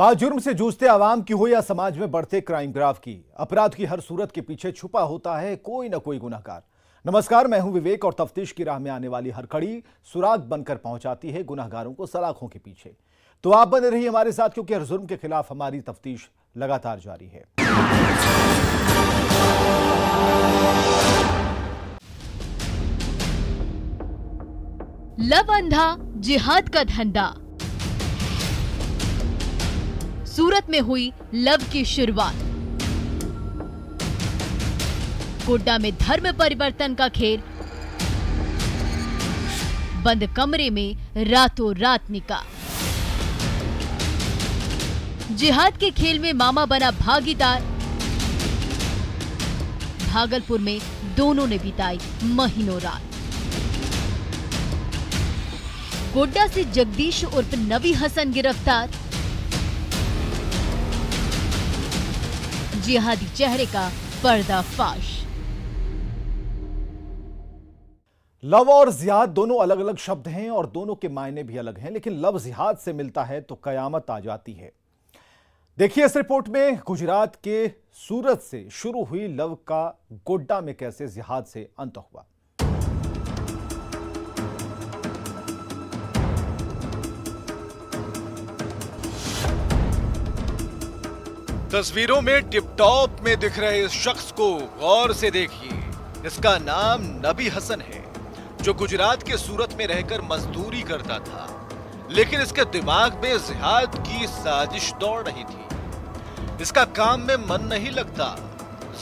बाजुर्म से जूझते आवाम की हो या समाज में बढ़ते क्राइम ग्राफ की, अपराध की हर सूरत के पीछे छुपा होता है कोई ना कोई गुनहगार। नमस्कार, मैं हूं विवेक और तफ्तीश की राह में आने वाली हर कड़ी सुराग बनकर पहुंचाती है गुनहगारों को सलाखों के पीछे। तो आप बने रहिए हमारे साथ, क्योंकि हर जुर्म के खिलाफ हमारी तफ्तीश लगातार जारी है। लव अंधा जिहाद का धंधा। सूरत में हुई लव की शुरुआत। गोड्डा में धर्म परिवर्तन का खेल। बंद कमरे में रातों रात निकाह। जिहाद के खेल में मामा बना भागीदार। भागलपुर में दोनों ने बिताई महीनों रात। गोड्डा से जगदीश उर्फ नबी हसन गिरफ्तार। जिहादी चेहरे का पर्दाफाश। लव और जिहाद दोनों अलग अलग शब्द हैं और दोनों के मायने भी अलग हैं, लेकिन लव जिहाद से मिलता है तो कयामत आ जाती है। देखिए इस रिपोर्ट में गुजरात के सूरत से शुरू हुई लव का गोड्डा में कैसे जिहाद से अंत हुआ। तस्वीरों में टिपटॉप में दिख रहे इस शख्स को गौर से देखिए। इसका नाम नबी हसन है, जो गुजरात के सूरत में रहकर मजदूरी करता था, लेकिन इसके दिमाग में जिहाद की साजिश दौड़ रही थी। इसका काम में मन नहीं लगता,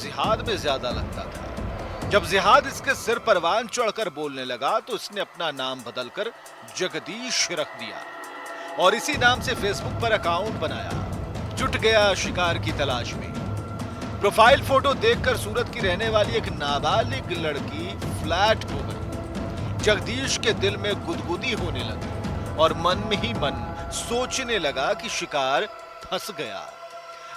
जिहाद में ज्यादा लगता था। जब जिहाद इसके सिर परवान चढ़कर बोलने लगा तो इसने अपना नाम बदलकर जगदीश रख दिया और इसी नाम से फेसबुक पर अकाउंट बनाया। जुट गया शिकार की तलाश में। प्रोफाइल फोटो देखकर सूरत की रहने वाली एक नाबालिग लड़की फ्लैट हो गई। जगदीश के दिल में गुदगुदी होने लगी और मन में ही मन सोचने लगा कि शिकार फंस गया,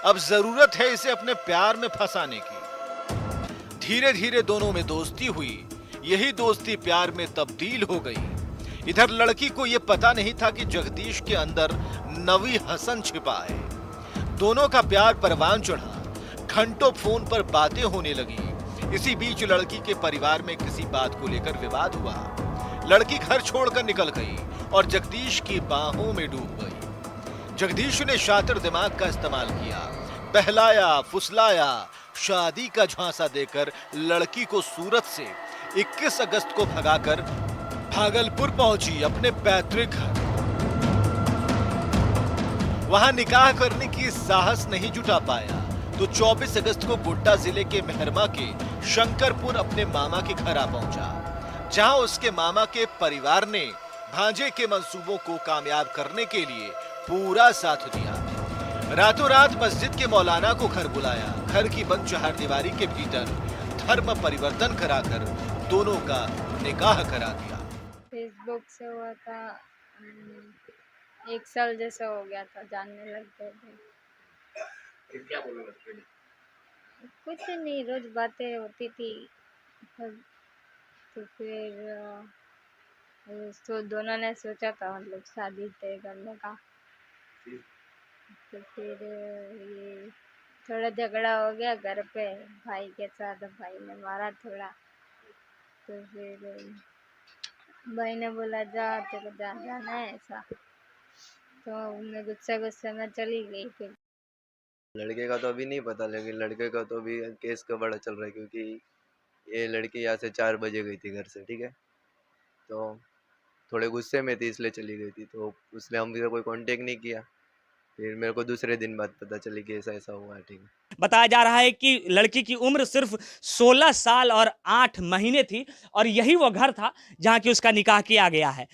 अब जरूरत है इसे अपने प्यार में फंसाने की। धीरे धीरे दोनों में दोस्ती हुई। यही दोस्ती प्यार में तब्दील हो गई। इधर लड़की को यह पता नहीं था कि जगदीश के अंदर नबी हसन छिपा है। दोनों का प्यार परवान चढ़ा। घंटों फोन पर बातें होने लगी। इसी बीच लड़की के परिवार में किसी बात को लेकर विवाद हुआ। लड़की घर छोड़कर निकल गई और जगदीश की बाहों में डूब गई। जगदीश ने शातिर दिमाग का इस्तेमाल किया, बहलाया फुसलाया, शादी का झांसा देकर लड़की को सूरत से 21 अगस्त को भगाकर भागलपुर पहुंची अपने पैतृक घर। वहां निकाह करने की साहस नहीं जुटा पाया तो 24 अगस्त को गोड्डा जिले के मेहरमा के शंकरपुर अपने मामा के घर आ पहुंचा, जहां उसके मामा के परिवार ने भांजे के मंसूबों को कामयाब करने के लिए पूरा साथ दिया। रातों रात मस्जिद के मौलाना को घर बुलाया। घर की बंद चहारदीवारी के भीतर धर्म परिवर्तन कराकर दोनों का निकाह करा दिया। फेसबुक से हुआ था, 1 साल जैसा हो गया था, जानने लग गए थे। क्या बोलने लगते थे? कुछ नहीं, रोज बातें होती थी। तो फिर तो दोनों ने सोचा था मतलब शादी तय करने का। तो फिर ये थोड़ा झगड़ा हो गया घर पे भाई के साथ। भाई ने मारा थोड़ा। तो फिर भाई ने बोला जा तेरे को जाना है ऐसा। तो मैं गुस्से में चली गई। फिर लड़के का तो अभी नहीं पता, लेकिन लड़के का तो अभी केस का बड़ा चल रहा है, क्योंकि ये लड़की यहाँ से 4 बजे गई थी घर से, ठीक है। तो थोड़े गुस्से में थी इसलिए चली गई थी, तो उसने हमसे कोई कांटेक्ट नहीं किया। फिर मेरे को दूसरे दिन बाद पता चली कि ऐसा ऐसा हुआ है, ठीक है। बताया जा रहा है कि लड़की की उम्र सिर्फ 16 साल और 8 महीने थी और यही वो घर था जहां की उसका निकाह किया गया है।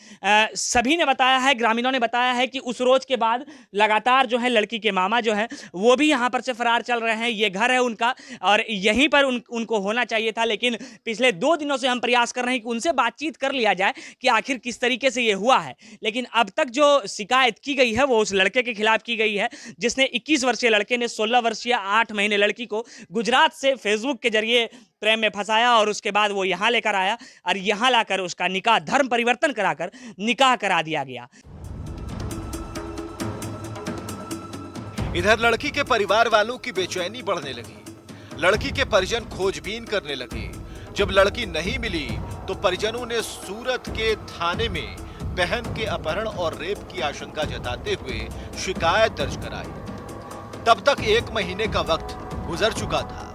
सभी ने बताया है, ग्रामीणों ने बताया है कि उस रोज के बाद लगातार जो है लड़की के मामा जो है वो भी यहां पर से फरार चल रहे हैं। ये घर है उनका और यहीं पर उनको होना चाहिए था, लेकिन पिछले 2 दिनों से हम प्रयास कर रहे हैं कि उनसे बातचीत कर लिया जाए कि आखिर किस तरीके से ये हुआ है। लेकिन अब तक जो शिकायत की गई है वो उस लड़के के खिलाफ की गई है, जिसने 21 वर्षीय लड़के ने 16 वर्षीय 8 महीने लड़की को गुजरात से फेसबुक के जरिए प्रेम में फंसाया और उसके बाद वो यहां लेकर आया और यहां लाकर उसका निकाह धर्म परिवर्तन कराकर निकाह करा दिया गया। इधर लड़की के परिवार वालों की बेचैनी बढ़ने लगी। लड़की के परिजन खोजबीन करने लगे। जब लड़की नहीं मिली तो परिजनों ने सूरत के थाने में बहन के अपहरण और रेप की आशंका जताते हुए शिकायत दर्ज कराई। तब तक 1 महीने का वक्त गुजर चुका था।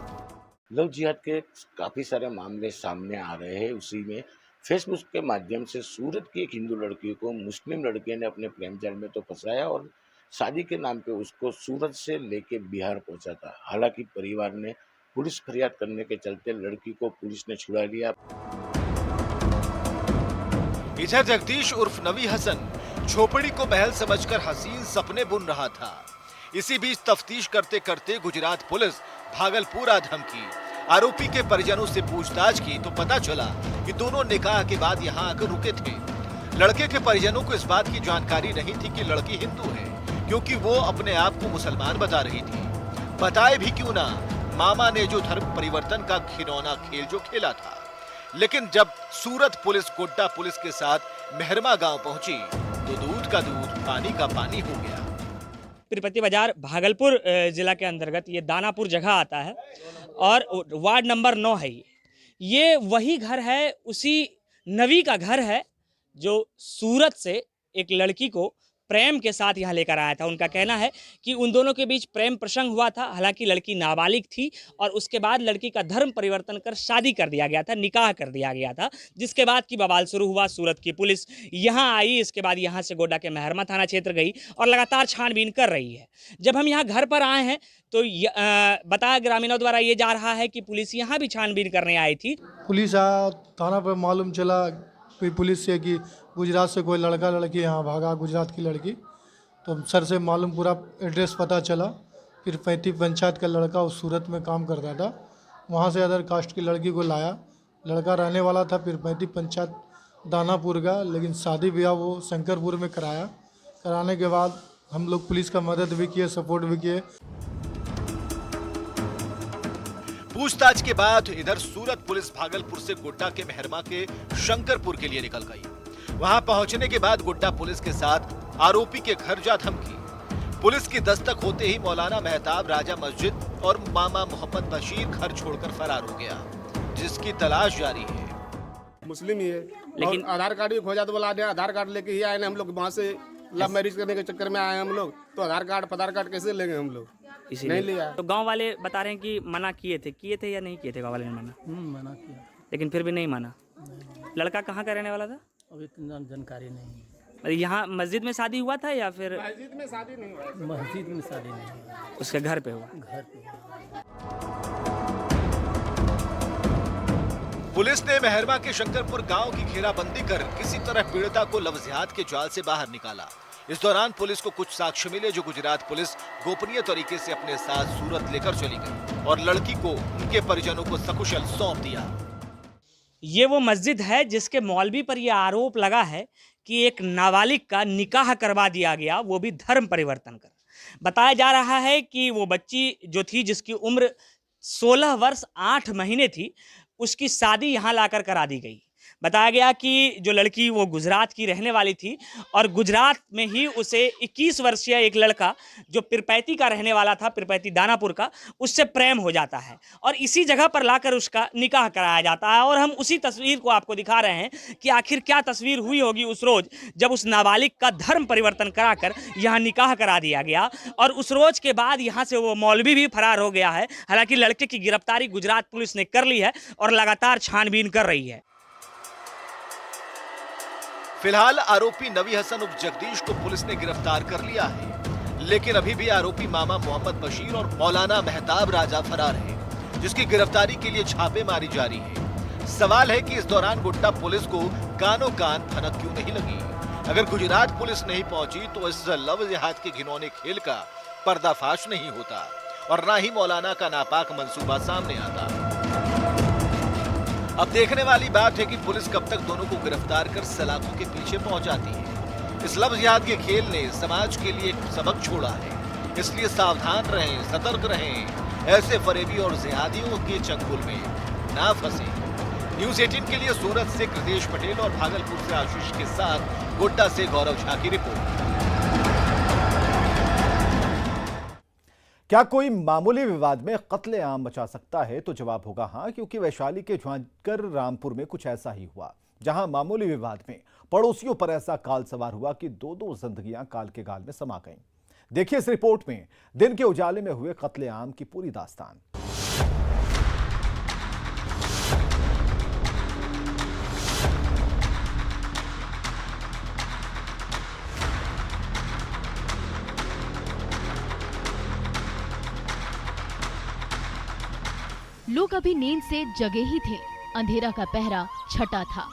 लव जिहाद के काफ़ी सारे मामले सामने आ रहे हैं। उसी में फेसबुक के माध्यम से सूरत की एक हिंदू लड़की को मुस्लिम लड़के ने अपने प्रेम जाल में तो फंसाया और शादी के नाम पे उसको सूरत से लेके बिहार पहुंचा था। हालांकि परिवार ने पुलिस फरियाद करने के चलते लड़की को पुलिस ने छुड़ा लिया। इधर जगदीश उर्फ नबी हसन झोपड़ी को महल समझकर हसीन सपने बुन रहा था। इसी बीच तफ्तीश करते करते गुजरात पुलिस भागलपुर आ धमकी। आरोपी के परिजनों से पूछताछ की तो पता चला कि दोनों निकाह के बाद यहां आकर रुके थे। लड़के के परिजनों को इस बात की जानकारी नहीं थी कि लड़की हिंदू है, क्योंकि वो अपने आप को मुसलमान बता रही थी। बताए भी क्यों ना, मामा ने जो धर्म परिवर्तन का घिनौना खेल जो खेला था। लेकिन जब सूरत पुलिस गोड्डा पुलिस के साथ मेहरमा गांव पहुंची तो दूध का दूध पानी का पानी हो गया। तिरुपति बाजार भागलपुर जिला के अंतर्गत ये दानापुर जगह आता है और वार्ड नंबर 9 है। ये वही घर है, उसी नवी का घर है जो सूरत से एक लड़की को प्रेम के साथ यहाँ लेकर आया था। उनका कहना है कि उन दोनों के बीच प्रेम प्रसंग हुआ था। हालांकि लड़की नाबालिग थी और उसके बाद लड़की का धर्म परिवर्तन कर शादी कर दिया गया था, निकाह कर दिया गया था, जिसके बाद की बवाल शुरू हुआ। सूरत की पुलिस यहाँ आई, इसके बाद यहाँ से गोड्डा के मेहरमा थाना क्षेत्र गई और लगातार छानबीन कर रही है। जब हम यहाँ घर पर आए हैं तो बताया ग्रामीणों द्वारा ये जा रहा है कि पुलिस यहाँ भी छानबीन करने आई थी। पुलिस आया थाना पर, मालूम चला कोई पुलिस से कि गुजरात से कोई लड़का लड़की यहाँ भागा, गुजरात की लड़की। तो सर से मालूम पूरा एड्रेस पता चला। फिर 35 पंचायत का लड़का उस सूरत में काम करता था, वहाँ से अदर कास्ट की लड़की को लाया। लड़का रहने वाला था फिर 35 पंचायत दानापुर का, लेकिन शादी ब्याह वो शंकरपुर में कराया। कराने के बाद हम लोग पुलिस का मदद भी किए, सपोर्ट भी किए। पूछताछ के बाद इधर सूरत पुलिस भागलपुर से गोड्डा के मेहरमा के शंकरपुर के लिए निकल गई। वहां पहुंचने के बाद गोड्डा पुलिस के साथ आरोपी के घर जा धमकी। पुलिस की दस्तक होते ही मौलाना मेहताब राजा मस्जिद और मामा मोहम्मद बशीर घर छोड़कर फरार हो गया, जिसकी तलाश जारी है। मुस्लिम ही है, लेकिन आधार कार्ड भी खोजा तो बोला आधार कार्ड लेके ही आए ना हम लोग। वहाँ से लव मैरिज करने के चक्कर में आए हम लोग, तो आधार कार्ड कैसे लेंगे हम लोग? नहीं लिया। तो गांव वाले बता रहे हैं कि मना किए थे या नहीं किए थे? गांव वाले ने मना किया, लेकिन फिर भी नहीं माना। लड़का कहाँ का रहने वाला था? अभी जानकारी नहीं। यहाँ मस्जिद में शादी हुआ था या फिर? मस्जिद में शादी नहीं हुआ। मस्जिद में शादी नहीं हुआ, उसके घर पे हुआ। घर पे। पुलिस ने मेहरमा के शंकरपुर गांव की घेराबंदी कर किसी तरह पीड़िता को लव जिहाद के जाल से बाहर निकाला। इस दौरान पुलिस को कुछ साक्ष्य मिले जो गुजरात पुलिस गोपनीय तरीके से अपने साथ सूरत लेकर चली गई और लड़की को उनके परिजनों को सकुशल सौंप दिया। ये वो मस्जिद है जिसके मौलवी पर यह आरोप लगा है कि एक नाबालिग का निकाह करवा दिया गया, वो भी धर्म परिवर्तन कर। बताया जा रहा है कि वो बच्ची जो थी, जिसकी उम्र 16 वर्ष 8 महीने थी, उसकी शादी यहाँ लाकर करा दी गई। बताया गया कि जो लड़की वो गुजरात की रहने वाली थी और गुजरात में ही उसे 21 वर्षीय एक लड़का जो पिरपैती का रहने वाला था, पिरपैती दानापुर का, उससे प्रेम हो जाता है और इसी जगह पर लाकर उसका निकाह कराया जाता है। और हम उसी तस्वीर को आपको दिखा रहे हैं कि आखिर क्या तस्वीर हुई होगी उस रोज जब उस नाबालिग का धर्म परिवर्तन कराकर यहाँ निकाह करा दिया गया। और उस रोज के बाद यहाँ से वो मौलवी भी फरार हो गया है। हालांकि लड़के की गिरफ्तारी गुजरात पुलिस ने कर ली है और लगातार छानबीन कर रही है। फिलहाल आरोपी नबी हसन उर्फ जगदीश को पुलिस ने गिरफ्तार कर लिया है, लेकिन अभी भी आरोपी मामा मोहम्मद बशीर और मौलाना मेहताब राजा फरार है, जिसकी गिरफ्तारी के लिए छापेमारी जारी है। सवाल है कि इस दौरान गोड्डा पुलिस को कानो कान भनक क्यों नहीं लगी? अगर गुजरात पुलिस नहीं पहुंची तो इस लव जिहाद के घिनौने खेल का पर्दाफाश नहीं होता और ना ही मौलाना का नापाक मंसूबा सामने आता। अब देखने वाली बात है कि पुलिस कब तक दोनों को गिरफ्तार कर सलाखों के पीछे पहुंचाती है। इस लव जिहाद के खेल ने समाज के लिए एक सबक छोड़ा है, इसलिए सावधान रहें, सतर्क रहें, ऐसे फरेबी और जिहादियों के चंगुल में ना फंसे। न्यूज़ 18 के लिए सूरत से कृतेश पटेल और भागलपुर से आशीष के साथ गोड्डा से गौरव झा की रिपोर्ट। क्या कोई मामूली विवाद में कत्लेआम मचा सकता है? तो जवाब होगा हाँ, क्योंकि वैशाली के झांझर रामपुर में कुछ ऐसा ही हुआ, जहां मामूली विवाद में पड़ोसियों पर ऐसा काल सवार हुआ कि दो जिंदगियां काल के गाल में समा गईं। देखिए इस रिपोर्ट में दिन के उजाले में हुए कत्लेआम की पूरी दास्तान। लोग अभी नींद से जगे ही थे। अंधेरा का पहरा छटा था।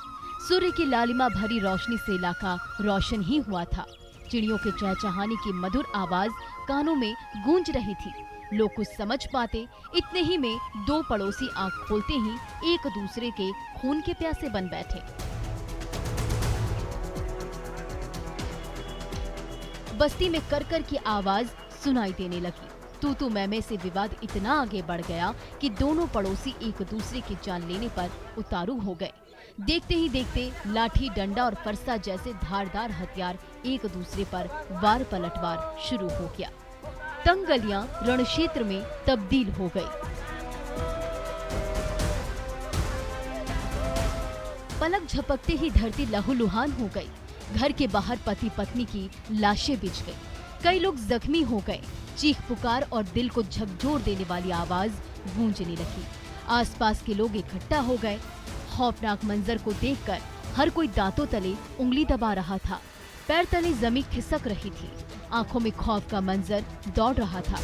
सूर्य की लालिमा भरी रोशनी से इलाका रोशन ही हुआ था। चिड़ियों के चहचहाने की मधुर आवाज कानों में गूंज रही थी। लोग कुछ समझ पाते इतने ही में दो पड़ोसी आंख खोलते ही एक दूसरे के खून के प्यासे बन बैठे। बस्ती में करकर की आवाज सुनाई देने लगी। तू मैं से विवाद इतना आगे बढ़ गया कि दोनों पड़ोसी एक दूसरे की जान लेने पर उतारू हो गए। देखते ही देखते लाठी, डंडा और फरसा जैसे धारदार हथियार एक दूसरे पर वार पलटवार शुरू हो गया। तंग गलियां रण क्षेत्र में तब्दील हो गई। पलक झपकते ही धरती लहूलुहान हो गई। घर के बाहर पति पत्नी की लाशें बिछ गई। कई लोग जख्मी हो गए। चीख पुकार और दिल को झकझोर देने वाली आवाज गूंजने लगी। आसपास के लोग इकट्ठा हो गए। खौफनाक मंजर को देखकर हर कोई दांतों तले उंगली दबा रहा था। पैर तले जमीन खिसक रही थी। आंखों में खौफ का मंजर दौड़ रहा था।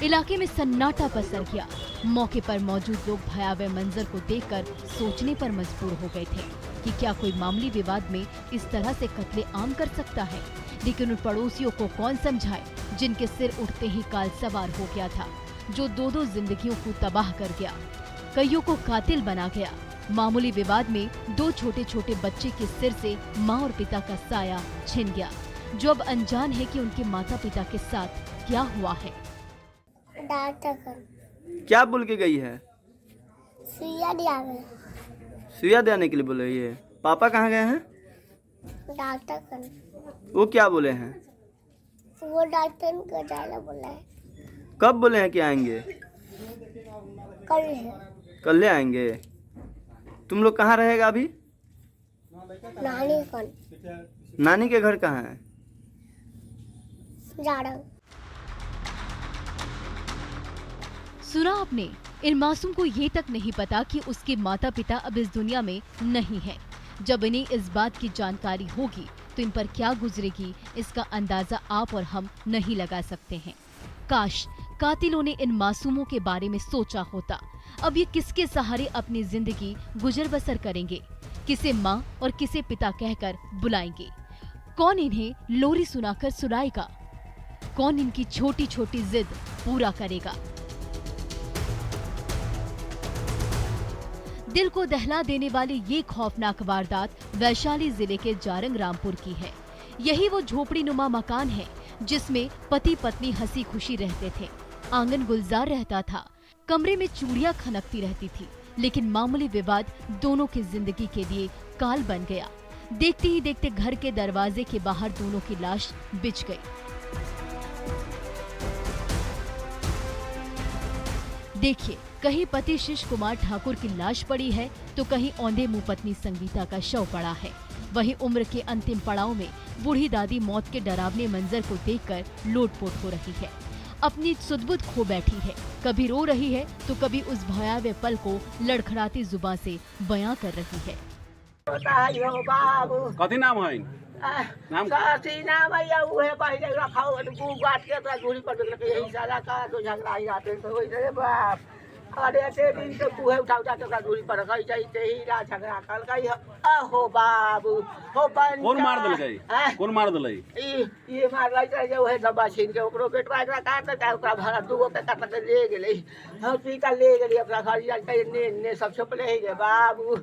इलाके में सन्नाटा पसर गया। मौके पर मौजूद लोग भयावह मंजर को देखकर सोचने पर मजबूर हो गए थे कि क्या कोई मामूली विवाद में इस तरह से कत्लेआम कर सकता है। लेकिन उन पड़ोसियों को कौन समझाए जिनके सिर उठते ही काल सवार हो गया था, जो दो जिंदगियों को तबाह कर गया, कईयों को कातिल बना गया। मामूली विवाद में दो छोटे छोटे बच्चे के सिर से माँ और पिता का साया छिन गया, जो अब अनजान है कि उनके माता पिता के साथ क्या हुआ है। क्या बोल के गई है? सुइया देने के लिए बोले ये। पापा कहाँ गए हैं? डॉक्टर। वो क्या बोले हैं? वो डॉक्टर को जाना बोला है। कब बोले हैं कि आएंगे? कल है। कल ले आएंगे। तुम लोग कहाँ रहेगा अभी? नानी कल। नानी के घर कहाँ है? जाड़ा। सुना आपने? इन मासूम को ये तक नहीं पता कि उसके माता पिता अब इस दुनिया में नहीं हैं। जब इन्हें इस बात की जानकारी होगी तो इन पर क्या गुजरेगी, इसका अंदाजा आप और हम नहीं लगा सकते हैं। काश कातिलों ने इन मासूमों के बारे में सोचा होता। अब ये किसके सहारे अपनी जिंदगी गुजर बसर करेंगे? किसे माँ और किसे पिता कहकर बुलाएंगे? कौन इन्हें लोरी सुनाकर सुलाएगा? कौन इनकी छोटी छोटी जिद पूरा करेगा? दिल को दहला देने वाली ये खौफनाक वारदात वैशाली जिले के जारंग रामपुर की है। यही वो झोपड़ी नुमा मकान है जिसमें पति पत्नी हंसी खुशी रहते थे। आंगन गुलजार रहता था। कमरे में चूड़ियां खनकती रहती थी। लेकिन मामूली विवाद दोनों की जिंदगी के लिए काल बन गया। देखते ही देखते घर के दरवाजे के बाहर दोनों की लाश बिछ गई। देखिए, कहीं पति शिश कुमार ठाकुर की लाश पड़ी है तो कहीं औंधे मुंह पत्नी संगीता का शव पड़ा है। वहीं उम्र के अंतिम पड़ाव में बूढ़ी दादी मौत के डरावने मंजर को देखकर लोटपोट हो रही है। अपनी सुध-बुध खो बैठी है। कभी रो रही है तो कभी उस भयावह पल को लड़खड़ाती जुबान से बयां कर रही है। कथी नाम है? नाम नाम है उहे पहले रखाओ गु गाट के तो दूरी पर यही सारा का तो झगड़ा ही आते तो होई रे बाप। अरे ते दिन से कुहे उठा के दूरी पर रखाई चाहिए ही ला झगड़ा कल का हो बाबू हो बन। कौन मार दल गई? कौन मार दल? ये मार लाई चाहिए उहे दबा छीन के ओकरो बेटवा एकरा काट के ओकरा भरा दुगो के काट के ले गेलै। हॉस्पिटल ले गेलै अपना घर जा के ने सब छपले ही गे बाबू।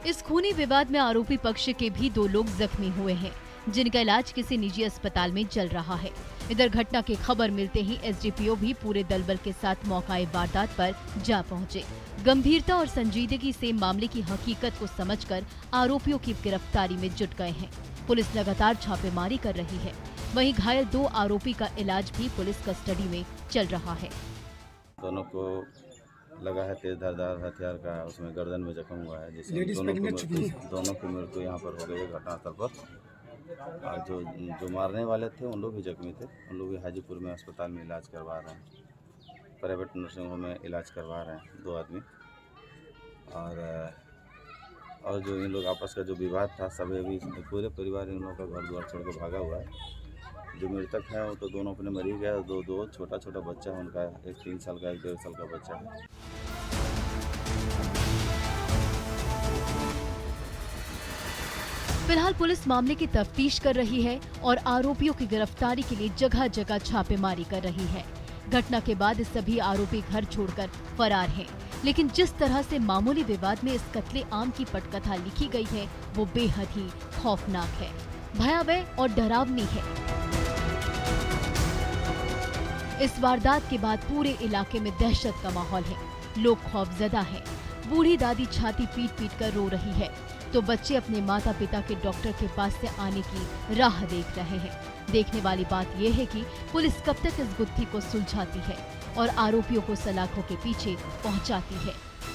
इस खूनी विवाद में आरोपी पक्ष के भी दो लोग जख्मी हुए हैं, जिनका इलाज किसी निजी अस्पताल में चल रहा है। इधर घटना की खबर मिलते ही एसडीपीओ भी पूरे दलबल के साथ मौकाए वारदात पर जा पहुंचे। गंभीरता और संजीदगी से मामले की हकीकत को समझकर आरोपियों की गिरफ्तारी में जुट गए हैं। पुलिस लगातार छापेमारी कर रही है। वहीं घायल 2 आरोपी का इलाज भी पुलिस कस्टडी में चल रहा है। दोनों को लगा है तेज धारदार हथियार का, उसमें गर्दन में जख्म हुआ है, जिससे दोनों की मृत्यु यहाँ पर हो गई है घटनास्थल पर। और जो मारने वाले थे उन लोग भी जख्मी थे। उन लोग भी हाजीपुर में अस्पताल में इलाज करवा रहे हैं, प्राइवेट नर्सिंग होम में इलाज करवा रहे हैं 2 आदमी। और जो इन लोग आपस का जो विवाद था, सब अभी पूरे परिवार इन लोगों का घर द्वार छोड़ के भागा हुआ है। जो मृतक है वो तो दोनों अपने मरी गया। दो छोटा बच्चा है उनका, एक 3 साल का, एक 1.5 साल का बच्चा है। फिलहाल पुलिस मामले की तफ्तीश कर रही है और आरोपियों की गिरफ्तारी के लिए जगह जगह छापेमारी कर रही है। घटना के बाद सभी आरोपी घर छोड़कर फरार हैं, लेकिन जिस तरह से मामूली विवाद में इस कत्ले-आम की पटकथा लिखी गई है वो बेहद ही खौफनाक है, भयावह और डरावनी है। इस वारदात के बाद पूरे इलाके में दहशत का माहौल है। लोग खौफजदा हैं। बूढ़ी दादी छाती पीट कर रो रही है, तो बच्चे अपने माता पिता के डॉक्टर के पास से आने की राह देख रहे हैं। देखने वाली बात यह है कि पुलिस कब तक इस गुत्थी को सुलझाती है और आरोपियों को सलाखों के पीछे पहुंचाती है।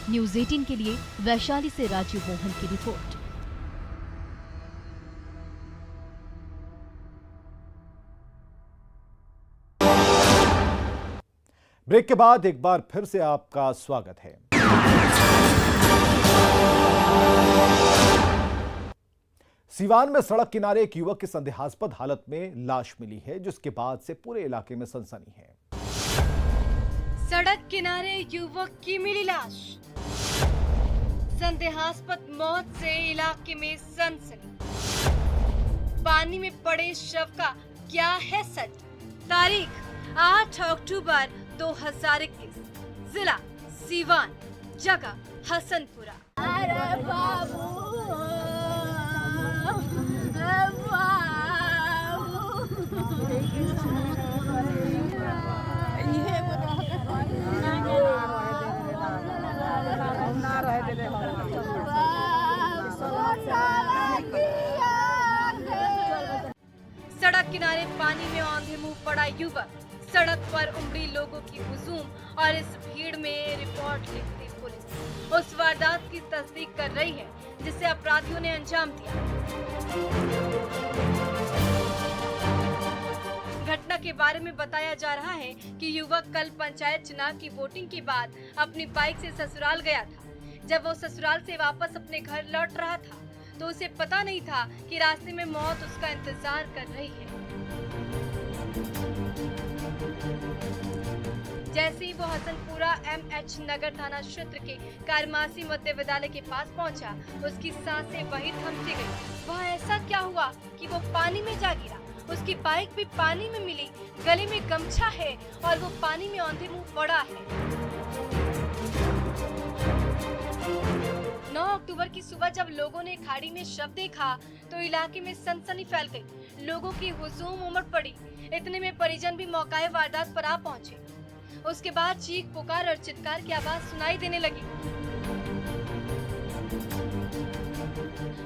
न्यूज़ 18 के लिए वैशाली से राजीव मोहन की रिपोर्ट। ब्रेक के बाद एक बार फिर से आपका स्वागत है। सीवान में सड़क किनारे एक युवक की संदेहास्पद हालत में लाश मिली है, जिसके बाद से पूरे इलाके में सनसनी है। सड़क किनारे युवक की मिली लाश, संदेहास्पद मौत से इलाके में सनसनी। पानी में पड़े शव का क्या है सच? तारीख 8 अक्टूबर 2021, जिला सीवान, जगह हसनपुरा। अरे बाबू, सड़क किनारे पानी में औंधे मुंह पड़ा युवक। सड़क पर उमड़ी लोगों की हुजूम और इस भीड़ में रिपोर्ट लिखती पुलिस उस वारदात की तस्दीक कर रही है जिसे अपराधियों ने अंजाम दिया। घटना के बारे में बताया जा रहा है कि युवक कल पंचायत चुनाव की वोटिंग के बाद अपनी बाइक से ससुराल गया था। जब वो ससुराल से वापस अपने घर लौट रहा था तो उसे पता नहीं था कि रास्ते में मौत उसका इंतजार कर रही है। जैसे ही वो हसनपुरा MH नगर थाना क्षेत्र के कारमासी मध्य विद्यालय के पास पहुंचा, उसकी सांसें वहीं थम सी गई। वह ऐसा क्या हुआ कि वो पानी में जा गिरा? उसकी बाइक भी पानी में मिली, गले में गमछा है और वो पानी में औंधे मुंह पड़ा है। 9 अक्टूबर की सुबह जब लोगों ने खाड़ी में शव देखा तो इलाके में सनसनी फैल गई। लोगों की हुजूम उमड़ पड़ी। इतने में परिजन भी मौकाए वारदात पर आ पहुंचे। उसके बाद चीख पुकार और चित्कार की आवाज सुनाई देने लगी।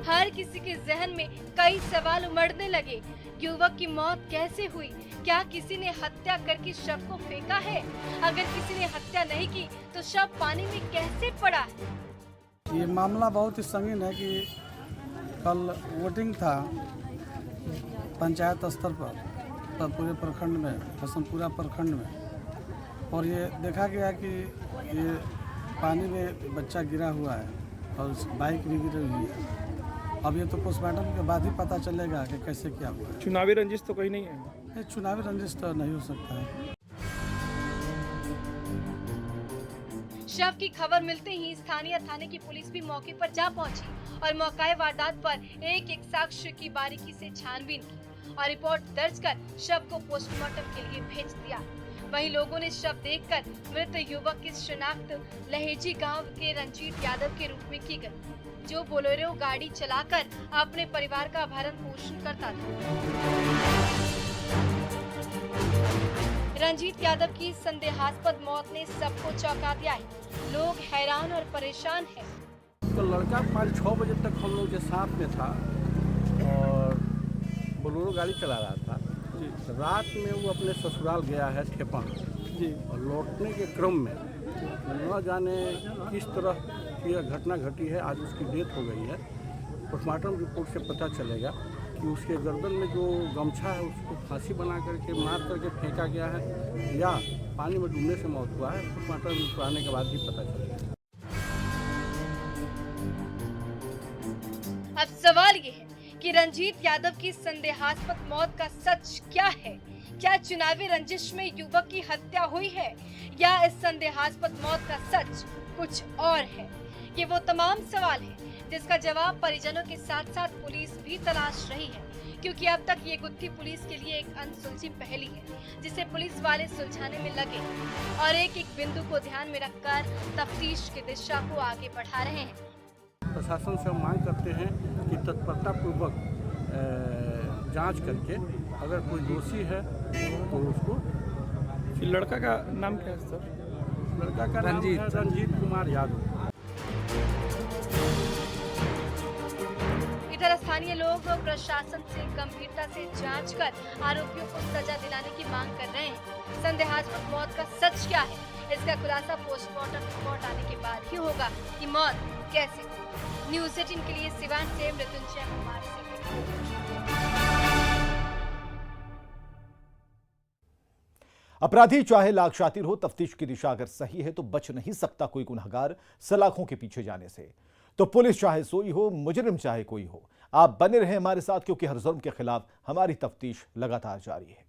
हर किसी के जहन में कई सवाल उमड़ने लगे। युवक की मौत कैसे हुई? क्या किसी ने हत्या करके शव को फेंका है? अगर किसी ने हत्या नहीं की तो शव पानी में कैसे पड़ा है? ये मामला बहुत ही संगीन है कि कल वोटिंग था पंचायत स्तर पर पूरे प्रखंड में, हसनपुरा प्रखंड में, और ये देखा गया कि ये पानी में बच्चा गिरा हुआ है और बाइक भी गिरी हुई है। अब ये तो पोस्टमार्टम के बाद ही पता चलेगा कि कैसे क्या हुआ है। चुनावी रंजिश तो कहीं नहीं है? चुनावी रंजिश तो नहीं हो सकता है। शव की खबर मिलते ही स्थानीय थाने की पुलिस भी मौके पर जा पहुंची और मौकाए वारदात पर एक एक साक्ष्य की बारीकी से छानबीन की और रिपोर्ट दर्ज कर शव को पोस्टमार्टम के लिए भेज दिया। वहीं लोगों ने शव देखकर मृत युवक की शिनाख्त लहेजी गांव के रंजीत यादव के रूप में की गई, जो बोलेरो गाड़ी चलाकर अपने परिवार का भरण पोषण करता था। रंजीत यादव की संदेहास्पद मौत ने सबको चौंका दिया है। लोग हैरान और परेशान हैं। तो लड़का 5-6 बजे तक हम लोग के साथ में था और बोलेरो गाड़ी चला रहा था जी। रात में वो अपने ससुराल गया है ठेपा जी, और लौटने के क्रम में न जाने किस तरह की यह घटना घटी है। आज उसकी डेथ हो गई है। पोस्टमार्टम रिपोर्ट से पता चलेगा कि उसके गर्दन में जो गमछा है उसको फांसी बना करके मार करके फेंका गया है या पानी में डूबने से मौत हुआ है। पोस्टमार्टम रिपोर्ट आने के बाद ही पता चलेगा। अब सवाल ये है कि रंजीत यादव की संदेहास्पद मौत का सच क्या है? क्या चुनावी रंजिश में युवक की हत्या हुई है या इस संदेहास्पद मौत का सच कुछ और है? ये वो तमाम सवाल हैं जिसका जवाब परिजनों के साथ साथ पुलिस भी तलाश रही है, क्योंकि अब तक ये गुत्थी पुलिस के लिए एक अनसुलझी पहेली है जिसे पुलिस वाले सुलझाने में लगे और एक एक बिंदु को ध्यान में रखकर तफ्तीश की दिशा को आगे बढ़ा रहे हैं। प्रशासन से हम मांग करते हैं कि तत्परता पूर्वक जांच करके अगर कोई दोषी है तो उसको। लड़का का नाम क्या है सर? लड़का का नाम है रंजीत कुमार यादव। इधर स्थानीय लोग प्रशासन से गंभीरता से जांच कर आरोपियों को सजा दिलाने की मांग कर रहे हैं। संदेहास्पद मौत का सच क्या है, इसका खुलासा पोस्टमार्टम रिपोर्ट आने के बाद ही होगा कि मौत कैसे हुई। न्यूज़ 18 के लिए सिवान से मृत्युंजय कुमार सिंह। अपराधी चाहे लाख शातिर हो, तफ्तीश की दिशा अगर सही है तो बच नहीं सकता कोई गुनहगार सलाखों के पीछे जाने से। तो पुलिस चाहे सोई हो, मुजरिम चाहे कोई हो, आप बने रहे हमारे साथ, क्योंकि हर जुर्म के खिलाफ हमारी तफ्तीश लगातार जारी है।